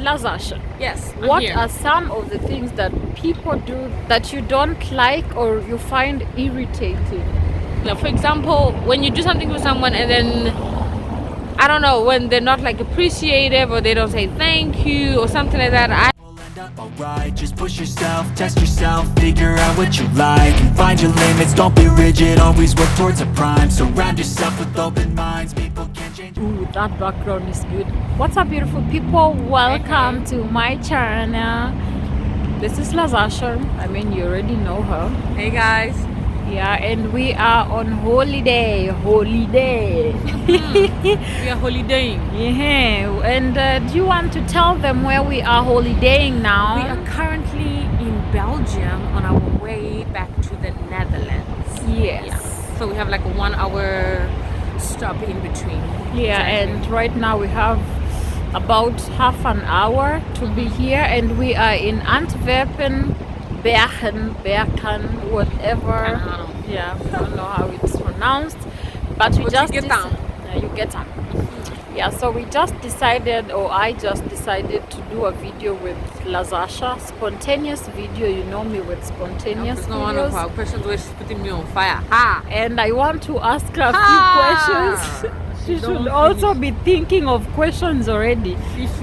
Lazasha, Yes. what are some of the things that people do that you don't like or you find irritating? Now, for example, when you do something for someone and then I don't know, when they're not like appreciative or they don't say thank you or something like that. Alright, just push yourself, test yourself, figure out what you like and find your limits, don't be rigid, always work towards a prime. Surround yourself with open minds, people can change. Ooh, that background is good. What's up, beautiful people? Welcome to my channel. This is Lazasha. I mean, you already know her. Hey guys. Yeah, and we are on holiday. We are holidaying. Yeah, and do you want to tell them where we are holidaying now? We are currently in Belgium on our way back to the Netherlands. Yes. Yeah. So we have like a 1 hour stop in between. Yeah, and right now we have about half an hour to be here, and we are in Antwerpen, Bergen, whatever. Yeah, I don't know how it's pronounced, but we just you get down. Yeah, so we just decided, or I just decided to do a video with Lazasha, spontaneous video. You know me with spontaneous It's not one of videos. our questions where she's putting me on fire. Ha! And I want to ask her a few questions. She should also be thinking of questions already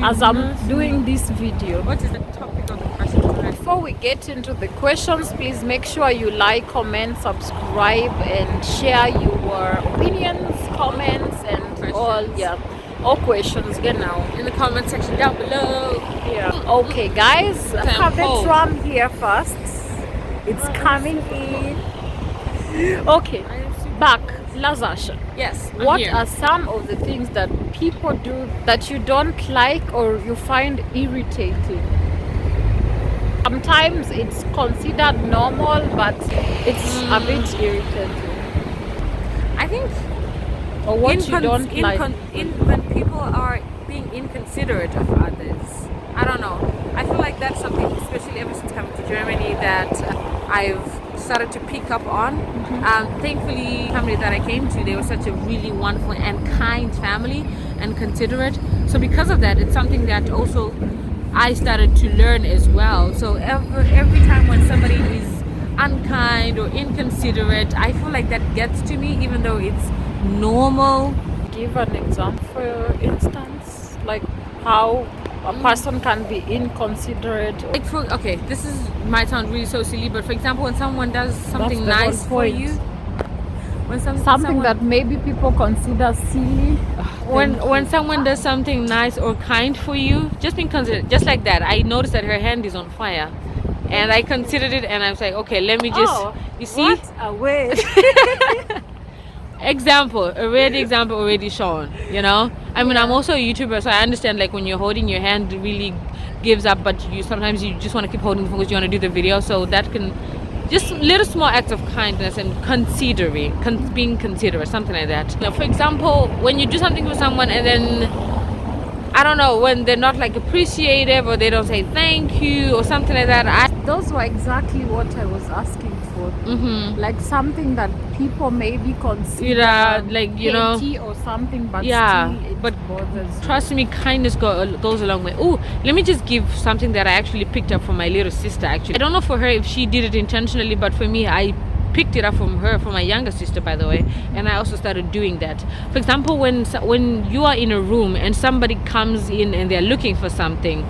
as I'm doing this video. What is the topic of the question tonight? Before we get into the questions, please make sure you like, comment, subscribe, and share your opinions, comments, and all questions. Get now In the comment section down below. yeah. Okay, guys, have the drum here first. It's coming in. Okay, back. Lazasha, Yes. what are some of the things that people do that you don't like or you find irritating? Sometimes it's considered normal, but it's a bit irritating. I think Or what you don't like. when people are being inconsiderate of others. I don't know. I feel like that's something, especially ever since coming to Germany, that I've started to pick up on. Thankfully, the family that I came to, they were such a really wonderful and kind family and considerate. So because of that, it's something that also I started to learn as well. So every time when somebody is unkind or inconsiderate, I feel like that gets to me, even though it's normal. Give an example, for instance, like how a person can be inconsiderate. Like okay, this might sound really so silly, but for example, when someone does something That's the nice whole for point. you, when Something someone, that maybe people consider silly. when someone does something nice or kind for you, just being considerate, just like that. I noticed that her hand is on fire, and I considered it, and I was like, okay, let me just, you see, What a way. example already shown, you know. I mean, I'm also a YouTuber, so I understand like when you're holding your hand, it really gives up, but sometimes you just want to keep holding the phone because you want to do the video. So that can just little small acts of kindness and being considerate, something like that. Now, for example, when you do something for someone and then I don't know, when they're not like appreciative or they don't say thank you or something like that. Those were exactly what I was asking for. Like something that people maybe consider like, you know, petty or something, but yeah, still it but bothers you. trust me, kindness goes a long way. Oh, let me just give something that I actually picked up from my little sister. Actually, I don't know for her if she did it intentionally, but for me, I picked it up from my younger sister, by the way, and I also started doing that. For example, when you are in a room and somebody comes in and they're looking for something,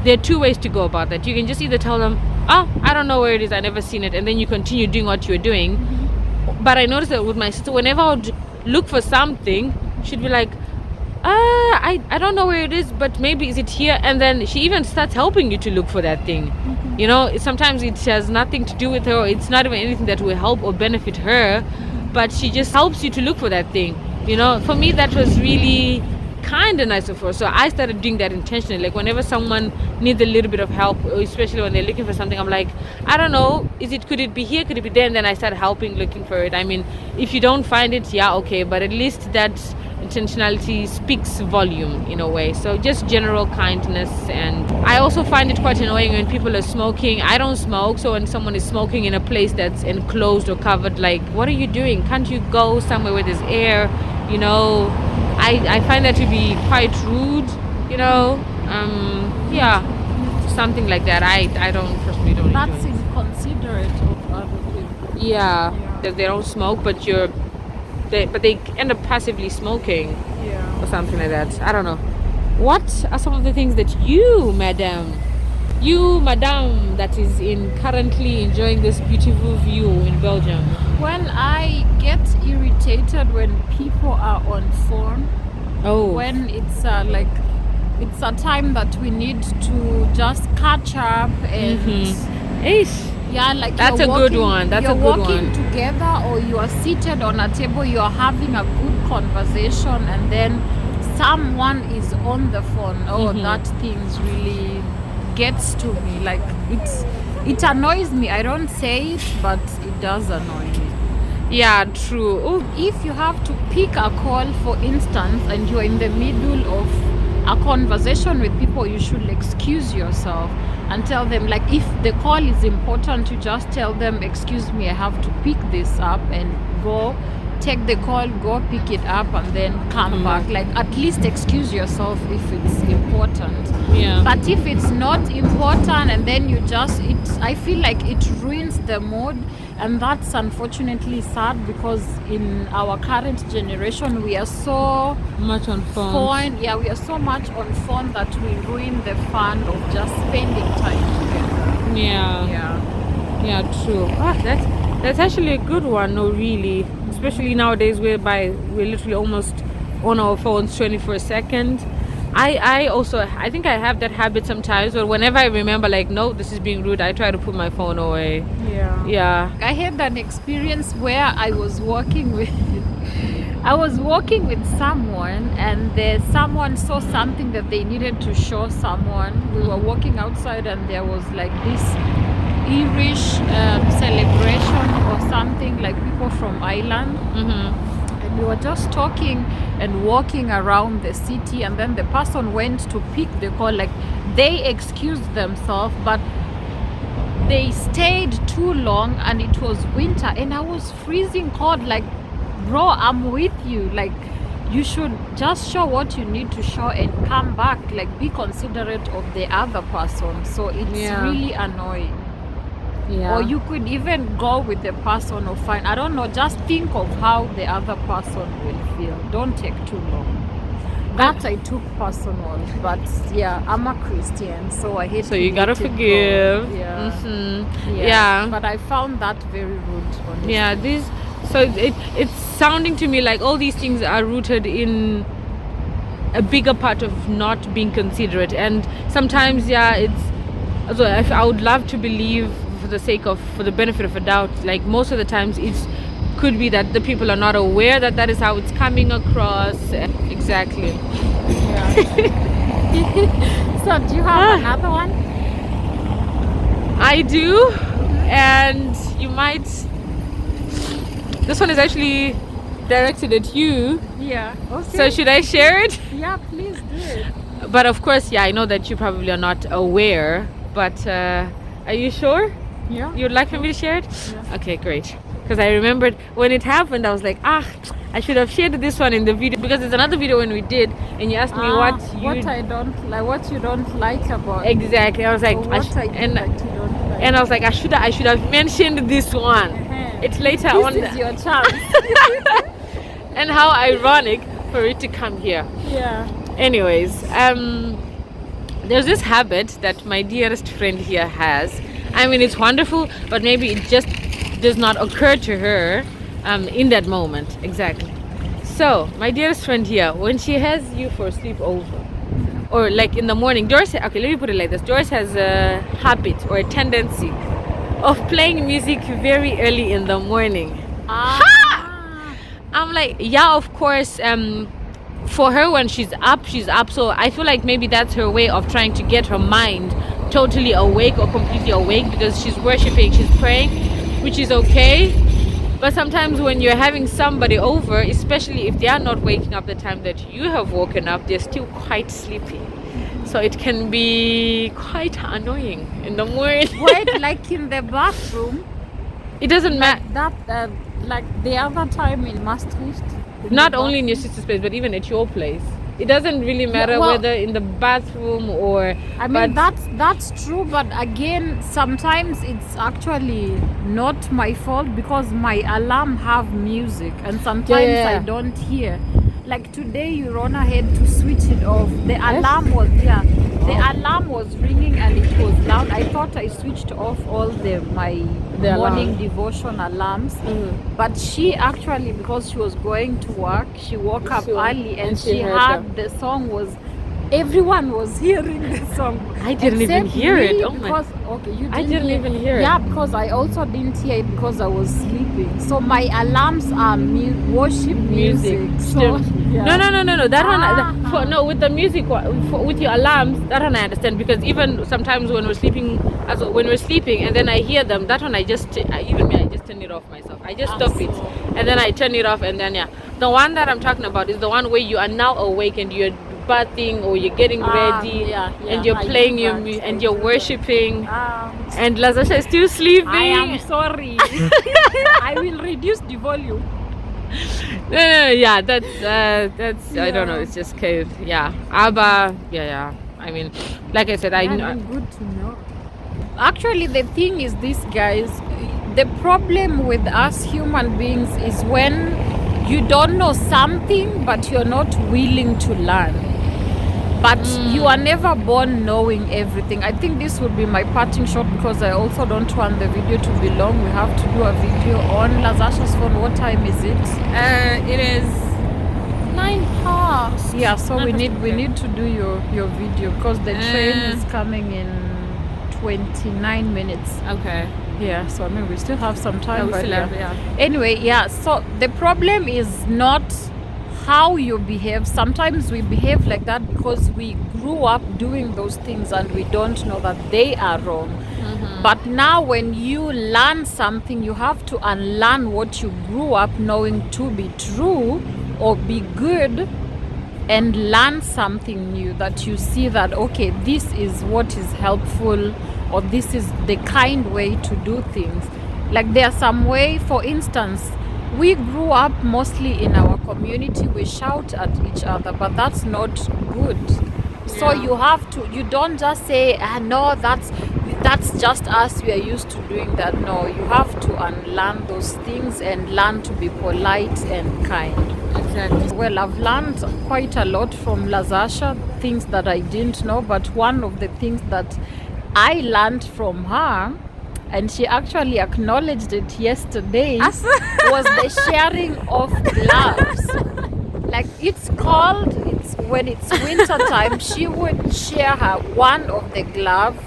there are two ways to go about that. You can just either tell them, oh, I don't know where it is, I never seen it, and then you continue doing what you're doing. But I noticed that with my sister, whenever I would look for something, she'd be like, I don't know where it is, but maybe is it here? And then she even starts helping you to look for that thing. You know, sometimes it has nothing to do with her, or it's not even anything that will help or benefit her, but she just helps you to look for that thing. You know, for me, that was really kind and nice of her. So I started doing that intentionally. Like whenever someone needs a little bit of help, or especially when they're looking for something, I'm like, I don't know, could it be here, could it be there? And then I started helping, looking for it. I mean, if you don't find it, yeah, okay, but at least that intentionality speaks volume in a way. So just general kindness. And I also find it quite annoying when people are smoking. I don't smoke, so when someone is smoking in a place that's enclosed or covered, like, what are you doing? Can't you go somewhere where there's air? You know, I find that to be quite rude, you know. Yeah, something like that. I don't personally don't That's enjoy it. inconsiderate of other people. Yeah, Yeah. that they don't smoke, but they end up passively smoking Yeah. or something like that. I don't know. What are some of the things that you, madam, that is in currently enjoying this beautiful view in Belgium? When I get irritated when people are on phone, Oh, when it's like it's a time that we need to just catch up and Ish. yeah, like That's you're a good walking, one. That's you're a good walking one. together or you are seated on a table, you're having a good conversation and then someone is on the phone. Oh, that things really gets to me. Like it annoys me. I don't say it, but it does annoy me. Yeah, true. Oh, If you have to pick a call, for instance, and you're in the middle of a conversation with people, you should excuse yourself and tell them, like, if the call is important, you just tell them, excuse me, I have to pick this up, and go take the call, go pick it up, and then come back. Like, at least excuse yourself if it's important. yeah. But if it's not important and then you just I feel like it ruins the mood, and that's unfortunately sad because in our current generation we are so Much on phone. yeah, we are so much on phone that we ruin the fun of just spending time together. Yeah. Yeah. Yeah, true. Ah, that's actually a good one. No, really, especially nowadays, whereby we're literally almost on our phones 24/2. I think I have that habit sometimes, but whenever I remember, like, no, this is being rude, I try to put my phone away. Yeah. Yeah. I had an experience where I was walking with I was walking with someone, and someone saw something that they needed to show someone. We were walking outside and there was like this Irish celebration or something, like people from Ireland. And we were just talking and walking around the city, and then the person went to pick the call. Like, they excused themselves, but they stayed too long and it was winter and I was freezing cold. Like, bro, I'm with you. Like, you should just show what you need to show and come back. Like, be considerate of the other person. So it's really annoying. Yeah. Or you could even go with the person or find, I don't know, just think of how the other person will feel. Don't take too long. That I took personal, but yeah, I'm a Christian, so I hate. So you gotta let it go. forgive. Yeah. Yeah. But I found that very rude. Honestly. Yeah, it's sounding to me like all these things are rooted in a bigger part of not being considerate, and sometimes I would love to believe, for the benefit of a doubt, like most of the times it could be that the people are not aware that is how it's coming across. Exactly. Yeah. So do you have another one? I do, and you might. This one is actually directed at you. Yeah. Okay. So should I share it? Yeah, please do it. But of course, yeah, I know that you probably are not aware. But are you sure? Yeah. You'd like for me to share it? Yeah. Okay, great. Because I remembered when it happened, I was like, I should have shared this one in the video, because there's another video when we did, and you asked me what you don't like about. Exactly. I was like, Or what I do that you don't like. and I was like, I should have mentioned this one. It's later on. This is your chance. And how ironic for it to come here. Yeah. Anyways, there's this habit that my dearest friend here has. I mean, it's wonderful, but maybe it just does not occur to her in that moment. Exactly. So, my dearest friend here, when she has you for sleepover, or like in the morning, Doris, okay, let me put it like this. Doris has a habit or a tendency of playing music very early in the morning. I'm like, yeah, of course, for her, when she's up. So I feel like maybe that's her way of trying to get her mind totally awake or completely awake, because she's worshiping, she's praying, which is okay. But sometimes when you're having somebody over, especially if they are not waking up the time that you have woken up, they're still quite sleepy. So it can be quite annoying in the morning. Wait, like in the bathroom? It doesn't matter. Like the other time in Maastricht? Not only in your sister's place, but even at your place. it doesn't really matter well, whether in the bathroom or. I mean, that's true, but again, sometimes it's actually not my fault because my alarm have music, and sometimes Yeah. I don't hear. Like today, you run ahead to switch it off. The alarm was alarm was ringing and it was loud. I thought I switched off all my morning alarm. devotion alarms, but she actually, because she was going to work, she woke up early and she heard the song was. Everyone was hearing the song. I didn't even except hear it. me, Oh my. because okay, you didn't I didn't hear. even hear it. Yeah, because I also didn't hear it because I was sleeping. So my alarms are worship music. So yeah. No. That one, with the music, with your alarms, that one I understand, because even sometimes when we're sleeping, and then I hear them, that one I just turn it off myself. I just stop it, and then I turn it off, and then the one that I'm talking about is the one where you are now awake and you're bathing or you're getting ready, and you're playing your music and you're worshiping, and Lazasha is still sleeping. I am sorry. I will reduce the volume. No, that's I don't know, it's just cute. Aber I mean, like I said, Good to know. Actually, the thing is this, guys, the problem with us human beings is when you don't know something but you're not willing to learn. But you are never born knowing everything. I think this would be my parting shot because I also don't want the video to be long. We have to do a video on Lazasha's phone. What time is it? It is 9 past. Yeah, so we need to do your video because the train is coming in 29 minutes. Okay. Yeah, so I mean we still have some time. We but still have, Anyway, so the problem is not how you behave. Sometimes we behave like that because we grew up doing those things and we don't know that they are wrong. But now when you learn something, you have to unlearn what you grew up knowing to be true or be good, and learn something new that you see that, okay, this is what is helpful, or this is the kind way to do things. Like there's some way, for instance, we grew up mostly in our community, we shout at each other, but that's not good. So you don't just say, no, that's just us, we are used to doing that. No, you have to unlearn those things and learn to be polite and kind. Exactly. Well, I've learned quite a lot from Lazasha, things that I didn't know, but one of the things that I learned from her, and she actually acknowledged it yesterday, was the sharing of gloves. Like when it's winter time, she would share her one of the gloves,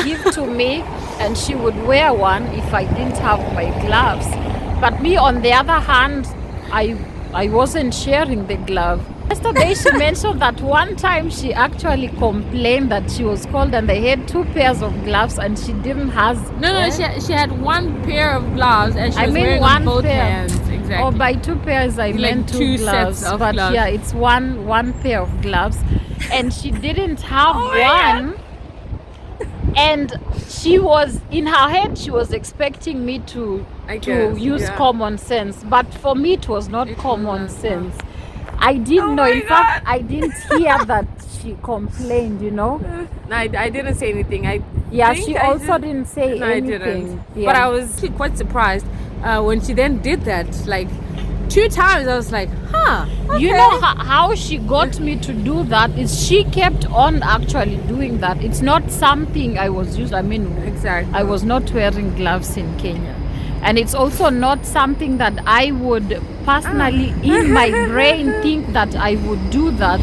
give to me, and she would wear one if I didn't have my gloves. But me, on the other hand, I wasn't sharing the glove. Yesterday she mentioned that one time she actually complained that she was cold and they had 2 pairs of gloves and she didn't have. She had 1 pair of gloves and she was wearing one on both pair. hands. Exactly. Or by 2 pairs I meant 2 gloves. Sets of but gloves. Yeah, it's one pair of gloves, and she didn't have one. And she was in her head, she was expecting me to use common sense, but for me it was not common sense. I didn't know. In fact, I didn't hear that she complained, No, I didn't say anything. She also didn't say anything. I didn't. Yeah. But I was quite surprised when she then did that. Like 2 times, I was like, okay. You know how she got me to do that is she kept on actually doing that. It's not something I was used. I mean, exactly. I was not wearing gloves in Kenya. And it's also not something that I would personally in my brain think that I would do that.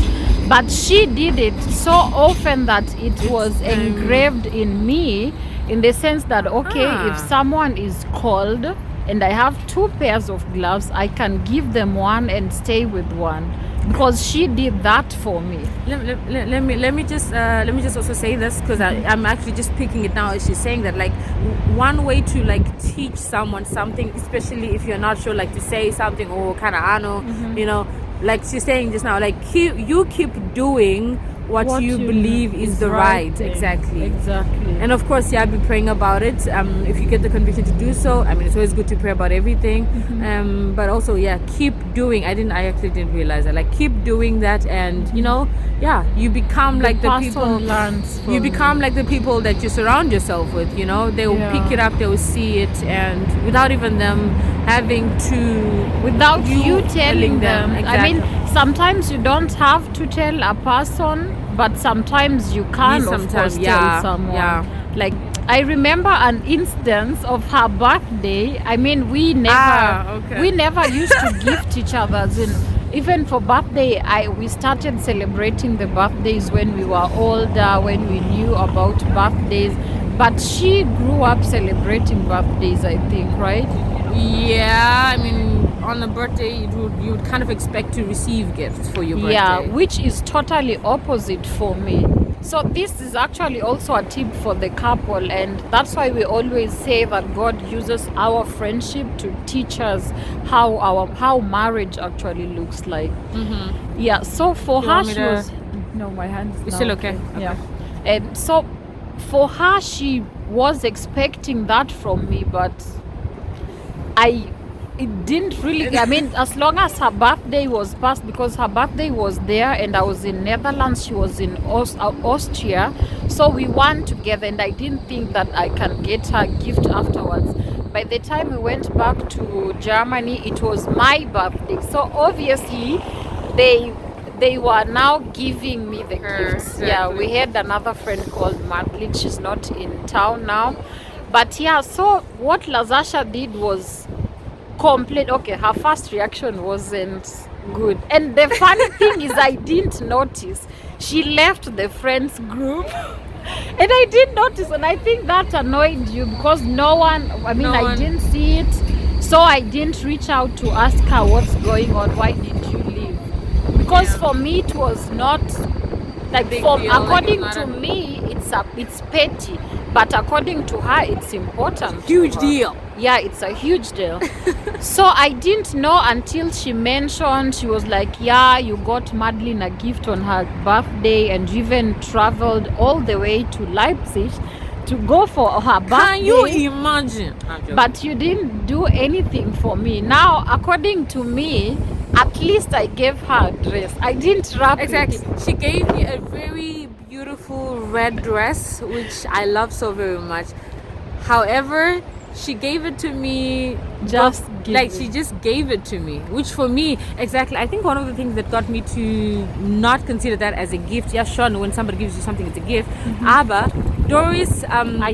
But she did it so often that it was engraved in me, in the sense that, if someone is cold and I have 2 pairs of gloves, I can give them one and stay with one, because she did that for me. Let me just also say this, because I'm actually just picking it now as she's saying that, like, one way to like teach someone something, especially if you're not sure, like to say something or kind of like she's saying just now, like keep doing what you believe is the right thing. exactly. And of course, yeah, be praying about it. If you get the conviction to do so, I mean, it's always good to pray about everything. But also, yeah, keep doing. I actually didn't realize that. Like, keep doing that, and you know, yeah, you become like the people. You become like the people that you surround yourself with. You know, they will pick it up, they will see it, and without even them having to, without you telling them. Exactly. I mean, sometimes you don't have to tell a person, but sometimes you can, of course, tell someone. Like, I remember an instance of her birthday. I mean, we never used to gift each other. Even for birthday, we started celebrating the birthdays when we were older, when we knew about birthdays. But she grew up celebrating birthdays, I think, right? Yeah, I mean, on a birthday, you would kind of expect to receive gifts for your birthday. Yeah, which is totally opposite for me. So this is actually also a tip for the couple, and that's why we always say that God uses our friendship to teach us how marriage actually looks like. Yeah. So for her, she was my hand is It's still okay. Yeah. And so for her, she was expecting that from me, but it didn't really, I mean, as long as her birthday was passed, because her birthday was there and I was in Netherlands, she was in Austria, so we went together, and I didn't think that I can get her a gift afterwards. By the time we went back to Germany, it was my birthday, so obviously they were now giving me the gifts. Exactly. Yeah, we had another friend called Madeline, she's not in town now. But yeah, so what Lazasha did was complete. Okay, her first reaction wasn't good, and the funny thing is, I didn't notice. She left the friends group, and I didn't notice, and I think that annoyed you because I didn't see it, so I didn't reach out to ask her what's going on. Why did you leave? Because for me, it was not like according to me, it's petty. But according to her, it's important. Huge deal. Yeah, it's a huge deal. So I didn't know until she mentioned, she was like, yeah, you got Madeline a gift on her birthday, and you even traveled all the way to Leipzig to go for her birthday. Can you imagine? But you didn't do anything for me. Now, according to me, at least I gave her a dress. I didn't wrap Exactly. it. She gave me a very beautiful red dress, which I love so very much. However, she gave it to me she just gave it to me, which for me, exactly, I think one of the things that got me to not consider that as a gift, yeah, sure, when somebody gives you something, it's a gift, aber Doris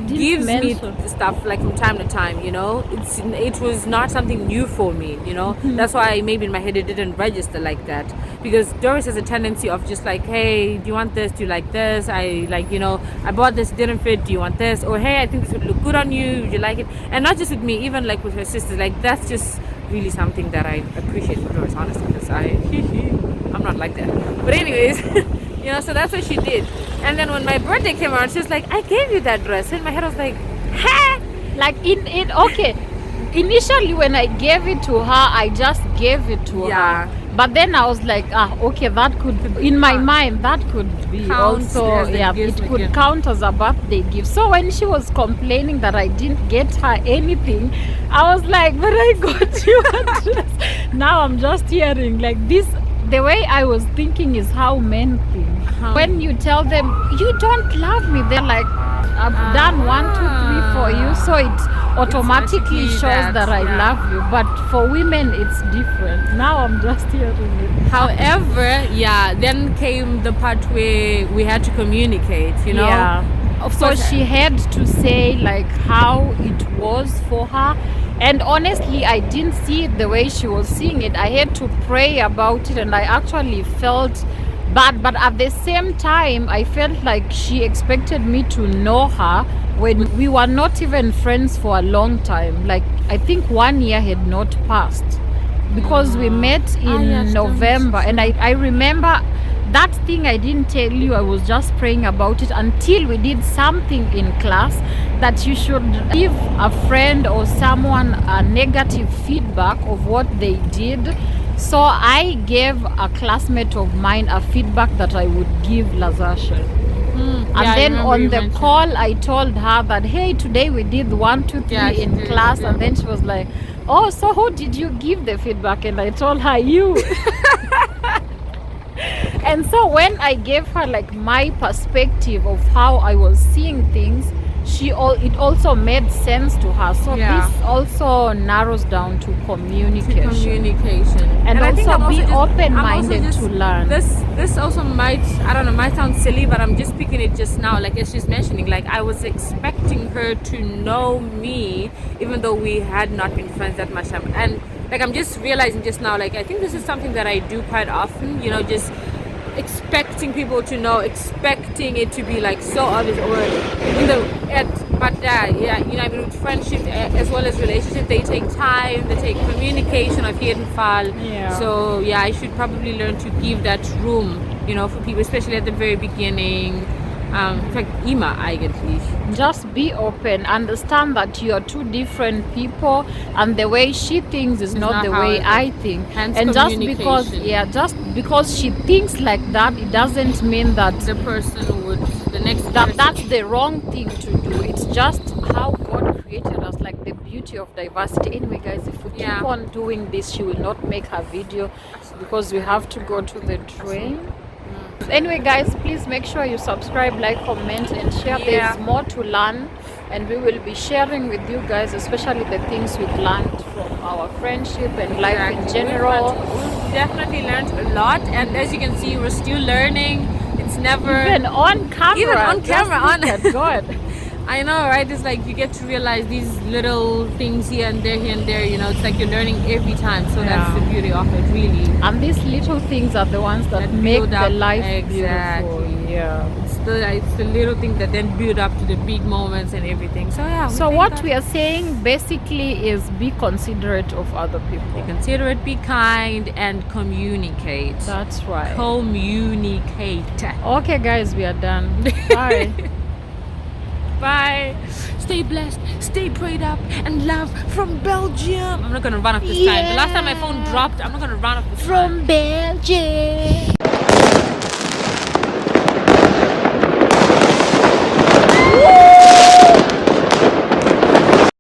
gives me stuff like from time to time, you know. It was not something new for me, you know. That's why maybe in my head it didn't register like that, because Doris has a tendency of just like, hey, do you want this, do you like this, I bought this, didn't fit, do you want this, or hey, I think this would look good on you, would you like it? And not just with me, even like with her sisters, like that's just really something that I appreciate with Doris, honestly, because I'm not like that. But anyways, you know, so that's what she did. And then when my birthday came around, she was like, I gave you that dress. In my head I was like, ha! Like okay. Initially when I gave it to her, I just gave it to her. But then I was like, okay, that could, in my mind, that could be also, it could count as a birthday gift. So when she was complaining that I didn't get her anything, I was like, but I got you a dress. Now I'm just hearing like this. The way I was thinking is how men think. When you tell them, you don't love me, they're like, I've done 1, 2, 3 for you, so it automatically shows that I love you. But for women, it's different. Now I'm just hearing it. However, then came the part where we had to communicate, you know. Yeah. So she had to say like how it was for her. And honestly, I didn't see it the way she was seeing it. I had to pray about it, and I actually felt bad. But at the same time, I felt like she expected me to know her when we were not even friends for a long time. Like, I think 1 year had not passed, because we met in November. And I remember that thing I didn't tell you, I was just praying about it until we did something in class that you should give a friend or someone a negative feedback of what they did, So I gave a classmate of mine a feedback that I would give Lazasha. And then on the call, I told her that, hey, today we did 1, 2, 3 in class. And then she was like, oh, so who did you give the feedback? And I told her, you. And so when I gave her like my perspective of how I was seeing things, it also made sense to her. So this also narrows down to communication. And I think also I'm be also open-minded to learn. This also might sound silly, but I'm just picking it just now, like as she's mentioning, like I was expecting her to know me even though we had not been friends that much time. And like I'm just realizing just now, like I think this is something that I do quite often, you know, just expecting people to know, expecting it to be like so obvious, or you know, you know, I mean, with friendship as well as relationship, they take time, they take communication of jeden Fall. So yeah, I should probably learn to give that room, you know, for people, especially at the very beginning. In fact, immer eigentlich. Just be open, understand that you are two different people, and the way she thinks is not the way I think. Hence and just because she thinks like that, it doesn't mean that the person would that's the wrong thing to do. It's just how God created us, like the beauty of diversity. Anyway, guys, if we keep on doing this, she will not make her video because we have to go to the train. Anyway, guys, please make sure you subscribe, like, comment, and share. There's more to learn, and we will be sharing with you guys, especially the things we've learned from our friendship and life in general. We definitely learned a lot, and as you can see, we're still learning. It's never even on camera. On God. I know, right? It's like you get to realize these little things here and there, you know. It's like you're learning every time. So that's the beauty of it, really. And these little things are the ones that make the life beautiful. Yeah. It's the little things that then build up to the big moments and everything. So yeah. So what we are saying basically is be considerate of other people. Be considerate, be kind, and communicate. That's right. Communicate. Okay, guys, we are done. Bye. Bye. Stay blessed, stay prayed up, and love from Belgium. I'm not gonna run off this time. The last time my phone dropped, I'm not gonna run off this time. From Belgium.